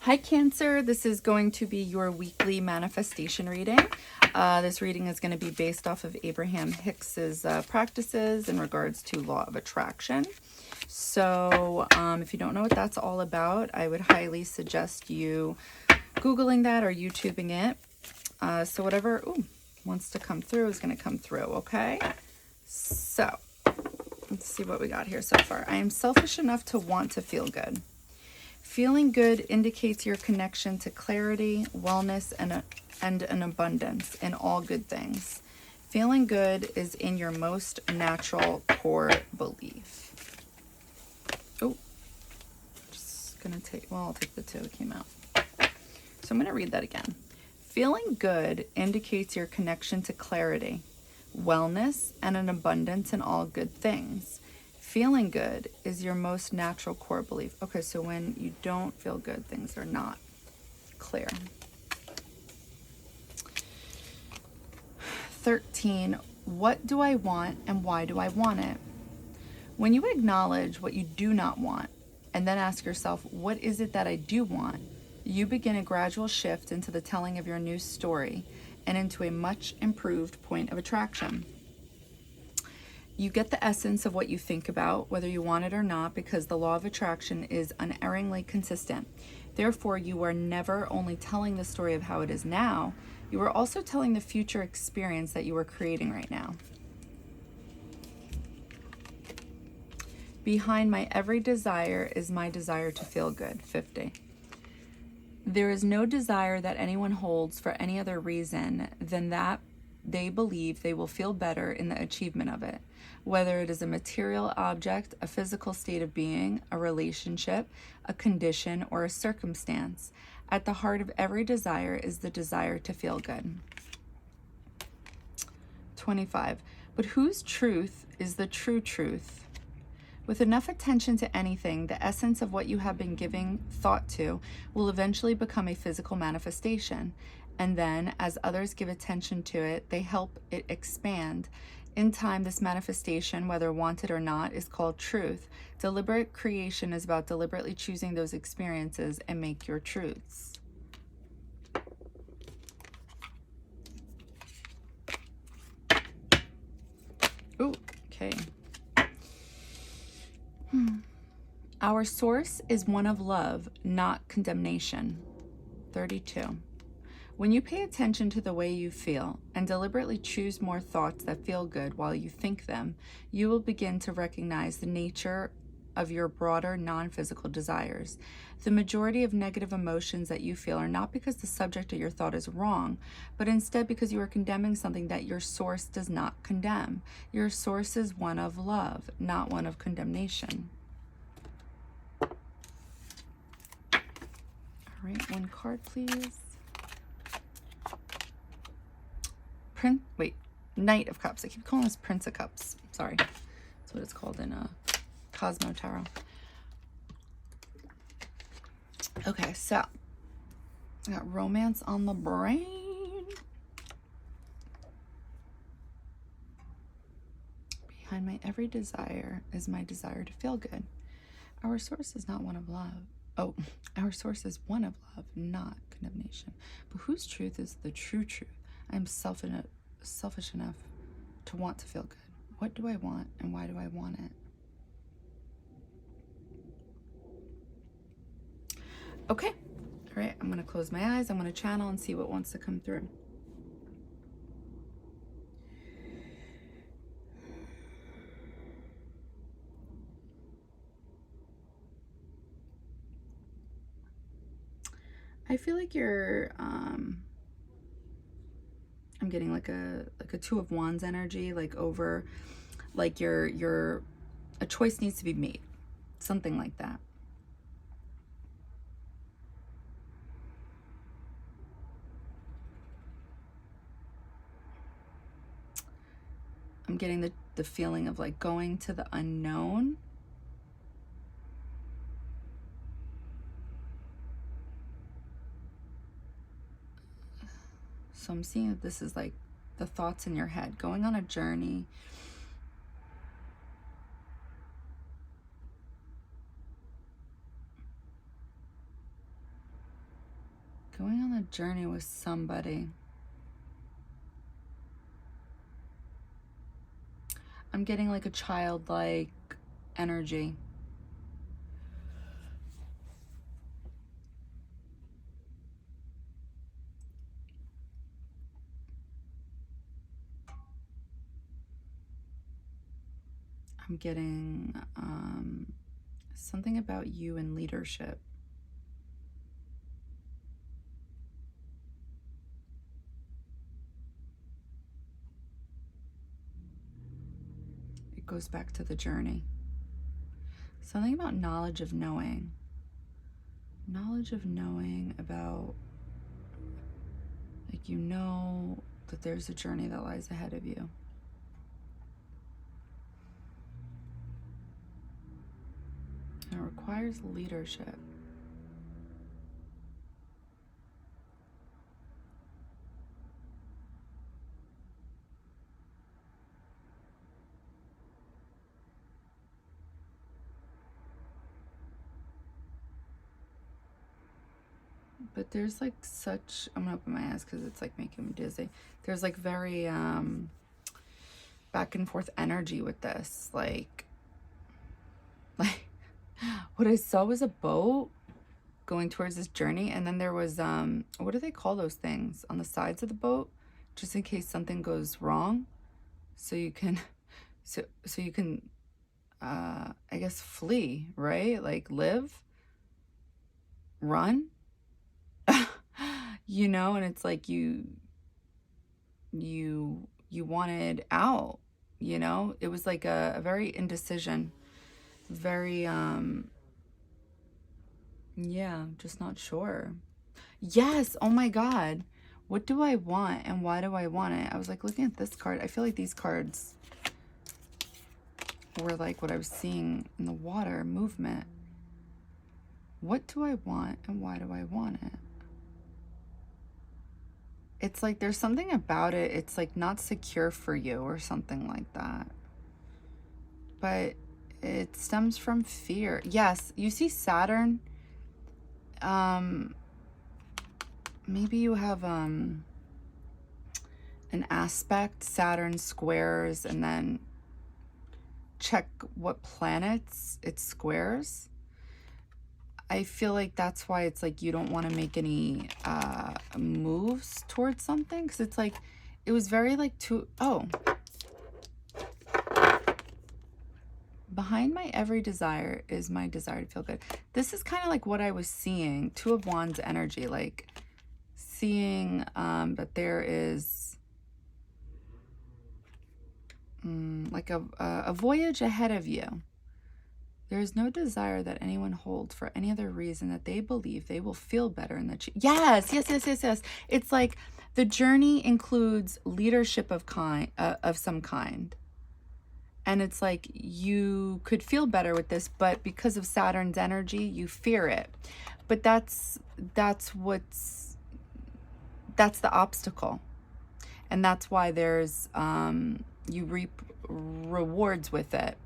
Hi Cancer, this is going to be your weekly manifestation reading. This reading is going to be based off of Abraham Hicks's practices in regards to law of attraction. So if you don't know what that's all about, I would highly suggest you Googling that or YouTubing it. So whatever wants to come through is going to come through, okay? So let's see what we got here so far. I am selfish enough to want to feel good. Feeling good indicates your connection to clarity, wellness, and an abundance in all good things. Feeling good is in your most natural core belief. Oh, just gonna take, well, I'll take the two, it came out. So I'm gonna read that again. Feeling good indicates your connection to clarity, wellness, and an abundance in all good things. Feeling good is your most natural core belief. Okay, so when you don't feel good, things are not clear. 13, what do I want and why do I want it? When you acknowledge what you do not want and then ask yourself, what is it that I do want? You begin a gradual shift into the telling of your new story and into a much improved point of attraction. You get the essence of what you think about, whether you want it or not, because the law of attraction is unerringly consistent. Therefore, you are never only telling the story of how it is now, you are also telling the future experience that you are creating right now. Behind my every desire is my desire to feel good. 50. There is no desire that anyone holds for any other reason than that they believe they will feel better in the achievement of it, whether it is a material object, a physical state of being, a relationship, a condition, or a circumstance. At the heart of every desire is the desire to feel good. 25. But whose truth is the true truth? With enough attention to anything, the essence of what you have been giving thought to will eventually become a physical manifestation. And then, as others give attention to it, they help it expand. In time, this manifestation, whether wanted or not, is called truth. Deliberate creation is about deliberately choosing those experiences and make your truths. Ooh, okay. Our source is one of love, not condemnation. 32. When you pay attention to the way you feel and deliberately choose more thoughts that feel good while you think them, you will begin to recognize the nature of your broader non-physical desires. The majority of negative emotions that you feel are not because the subject of your thought is wrong, but instead because you are condemning something that your source does not condemn. Your source is one of love, not one of condemnation. All right, one card, please. Knight of Cups. I keep calling this Prince of Cups. Sorry. That's what it's called in Cosmo Tarot. Okay, so I got romance on the brain. Behind my every desire is my desire to feel good. Our source is not one of love. Oh, our source is one of love, not condemnation. But whose truth is the true truth? I am selfish enough to want to feel good. What do I want and why do I want it? Okay. All right, I'm going to close my eyes. I'm going to channel and see what wants to come through. I feel like you're I'm getting like a Two of Wands energy, like over, like a choice needs to be made, something like that. I'm getting the feeling of like going to the unknown. So I'm seeing that this is like the thoughts in your head, going on a journey. Going on a journey with somebody. I'm getting like a childlike energy. I'm getting something about you and leadership. It goes back to the journey. Something about knowledge of knowing. Knowledge of knowing about, like, you know that there's a journey that lies ahead of you. And it requires leadership. But there's like such, I'm gonna open my eyes because it's like making me dizzy. There's like very back and forth energy with this. Like what I saw was a boat going towards this journey, and then there was what do they call those things on the sides of the boat, just in case something goes wrong, so you can so you can I guess flee, right? Like live, run. You know, and it's like you wanted out, you know. It was like a very indecision, very yeah, just not sure. Yes, oh my god, what do I want and why do I want it? I was like looking at this card. I feel like these cards were like what I was seeing in the water movement. What do I want and why do I want it? It's like there's something about it. It's like not secure for you or something like that. But it stems from fear. Yes, you see Saturn. Maybe you have an aspect, Saturn squares, and then check what planets it squares. I feel like that's why it's like you don't want to make any moves towards something, because it's like it was very like behind my every desire is my desire to feel good. This is kind of like what I was seeing, Two of Wands energy, like seeing that there is like a voyage ahead of you. There is no desire that anyone holds for any other reason that they believe they will feel better in the yes. It's like the journey includes leadership of some kind. And it's like you could feel better with this, but because of Saturn's energy, you fear it. But that's the obstacle. And that's why there's you reap rewards with it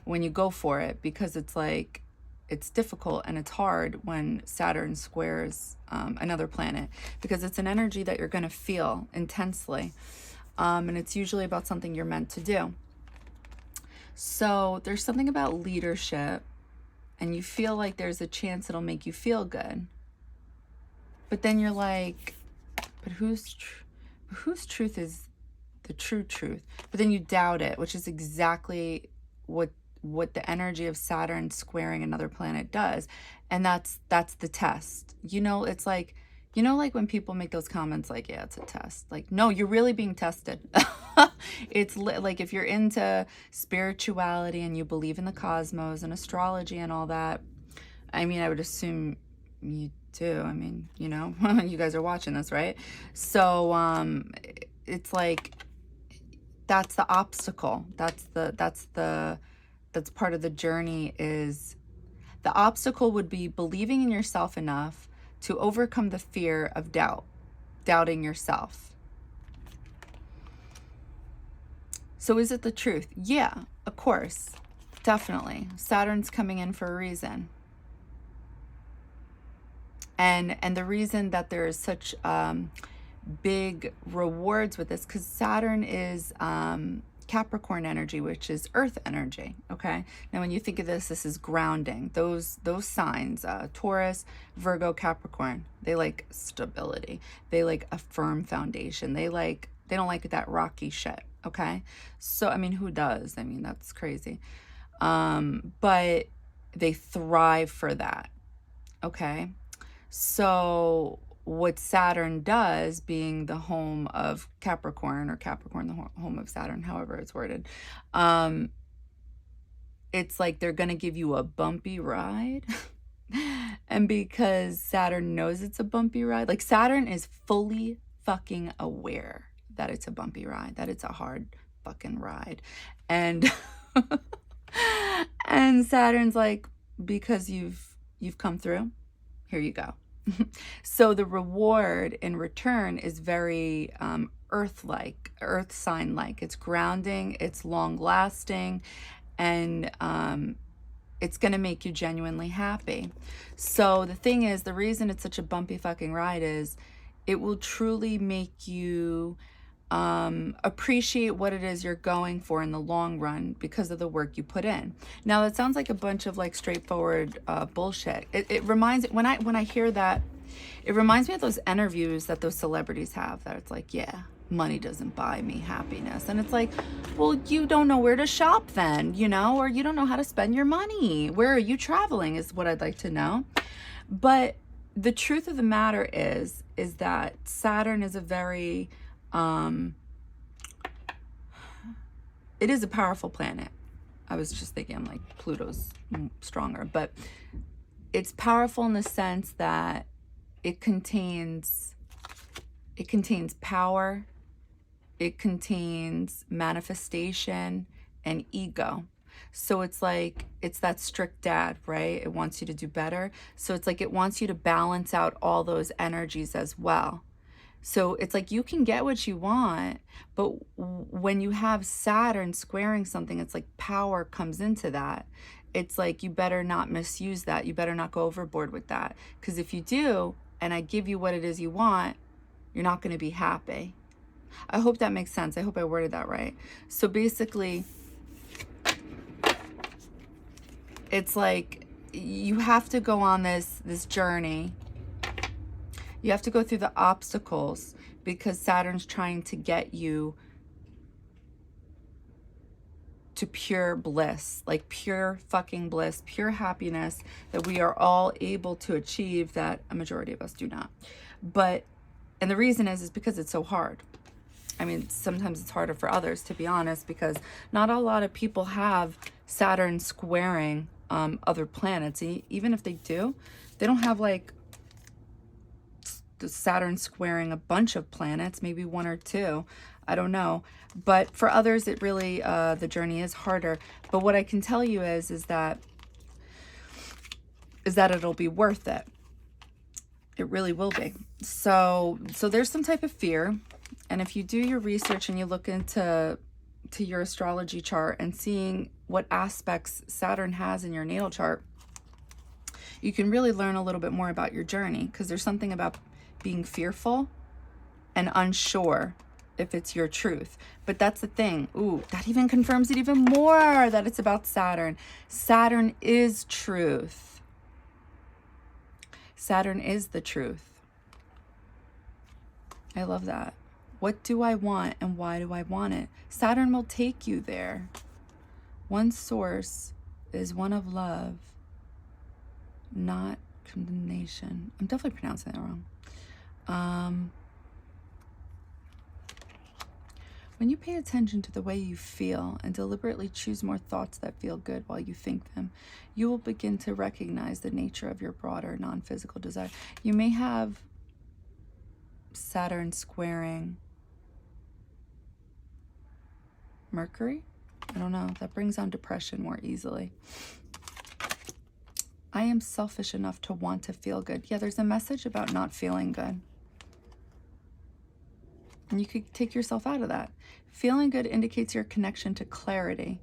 when you go for it, because it's like it's difficult and it's hard when Saturn squares another planet, because it's an energy that you're going to feel intensely, and it's usually about something you're meant to do. So there's something about leadership, and you feel like there's a chance it'll make you feel good, but then you're like, but whose truth is the true truth? But then you doubt it, which is exactly what the energy of Saturn squaring another planet does. And that's the test. You know, it's like, you know, like when people make those comments like, yeah, it's a test. Like, no, you're really being tested. It's like if you're into spirituality and you believe in the cosmos and astrology and all that, I mean, I would assume you do. I mean, you know, you guys are watching this, right? So it's like that's the obstacle. That's part of the journey. Is the obstacle would be believing in yourself enough to overcome the fear of doubting yourself. So is it the truth? Yeah, of course, definitely. Saturn's coming in for a reason. And the reason that there is such big rewards with this, because Saturn is Capricorn energy, which is earth energy. Okay, now when you think of this, this is grounding. Those signs, Taurus, Virgo, Capricorn, they like stability. They like a firm foundation. They don't like that rocky shit. Okay, so I mean, who does? I mean, that's crazy. But they thrive for that. Okay, so what Saturn does, being the home of Capricorn, or Capricorn the home of Saturn, however it's worded, it's like they're going to give you a bumpy ride. And because Saturn knows it's a bumpy ride, like Saturn is fully fucking aware that it's a bumpy ride, that it's a hard fucking ride. And and Saturn's like, because you've come through, here you go. So the reward in return is very earth-like, earth sign-like. It's grounding, it's long-lasting, and it's going to make you genuinely happy. So the thing is, the reason it's such a bumpy fucking ride is it will truly make you appreciate what it is you're going for in the long run because of the work you put in. Now that sounds like a bunch of like straightforward bullshit. It reminds, when I hear that, it reminds me of those interviews that those celebrities have, that it's like, yeah, money doesn't buy me happiness. And it's like, well, you don't know where to shop then, you know, or you don't know how to spend your money. Where are you traveling is what I'd like to know. But the truth of the matter is that Saturn is a very it is a powerful planet. I was just thinking like Pluto's stronger, but it's powerful in the sense that it contains power, it contains manifestation and ego. So it's like, it's that strict dad, right? It wants you to do better. So it's like it wants you to balance out all those energies as well. So it's like you can get what you want, but when you have Saturn squaring something, it's like power comes into that. It's like you better not misuse that. You better not go overboard with that. Because if you do, and I give you what it is you want, you're not going to be happy. I hope that makes sense. I hope I worded that right. So basically, it's like you have to go on this journey. You have to go through the obstacles because Saturn's trying to get you to pure bliss, like pure fucking bliss, pure happiness that we are all able to achieve, that a majority of us do not. But, and the reason is because it's so hard. I mean, sometimes it's harder for others, to be honest, because not a lot of people have Saturn squaring other planets. Even if they do, they don't have like Saturn squaring a bunch of planets, maybe one or two. I don't know. But for others, it really, the journey is harder. But what I can tell you is that it'll be worth it. It really will be. So there's some type of fear. And if you do your research and you look into your astrology chart and seeing what aspects Saturn has in your natal chart, you can really learn a little bit more about your journey, because there's something about being fearful and unsure if it's your truth. But that's the thing. Ooh, that even confirms it even more that it's about Saturn. Saturn is truth. Saturn is the truth. I love that. What do I want and why do I want it? Saturn will take you there. One source is one of love, not condemnation. I'm definitely pronouncing that wrong. When you pay attention to the way you feel and deliberately choose more thoughts that feel good while you think them, you will begin to recognize the nature of your broader non-physical desire. You may have Saturn squaring Mercury. I don't know. That brings on depression more easily. I am selfish enough to want to feel good. Yeah, there's a message about not feeling good. And you could take yourself out of that. Feeling good indicates your connection to clarity,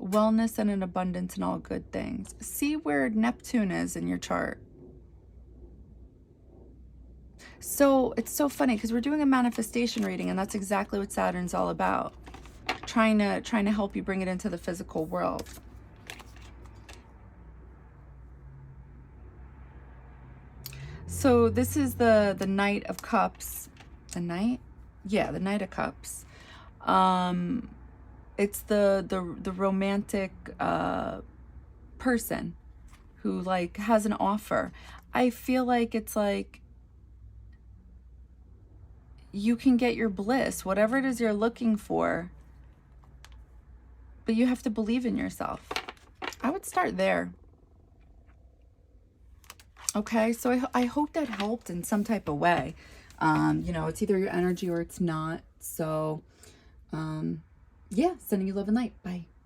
wellness, and an abundance in all good things. See where Neptune is in your chart. So it's so funny because we're doing a manifestation reading, and that's exactly what Saturn's all about. Trying to help you bring it into the physical world. So this is the Knight of Cups. The Knight? Yeah, the Knight of Cups. It's the romantic person who like has an offer. I feel like it's like you can get your bliss, whatever it is you're looking for, but you have to believe in yourself. I would start there. Okay, so I hope that helped in some type of way. You know, it's either your energy or it's not. So, yeah, sending you love and light. Bye.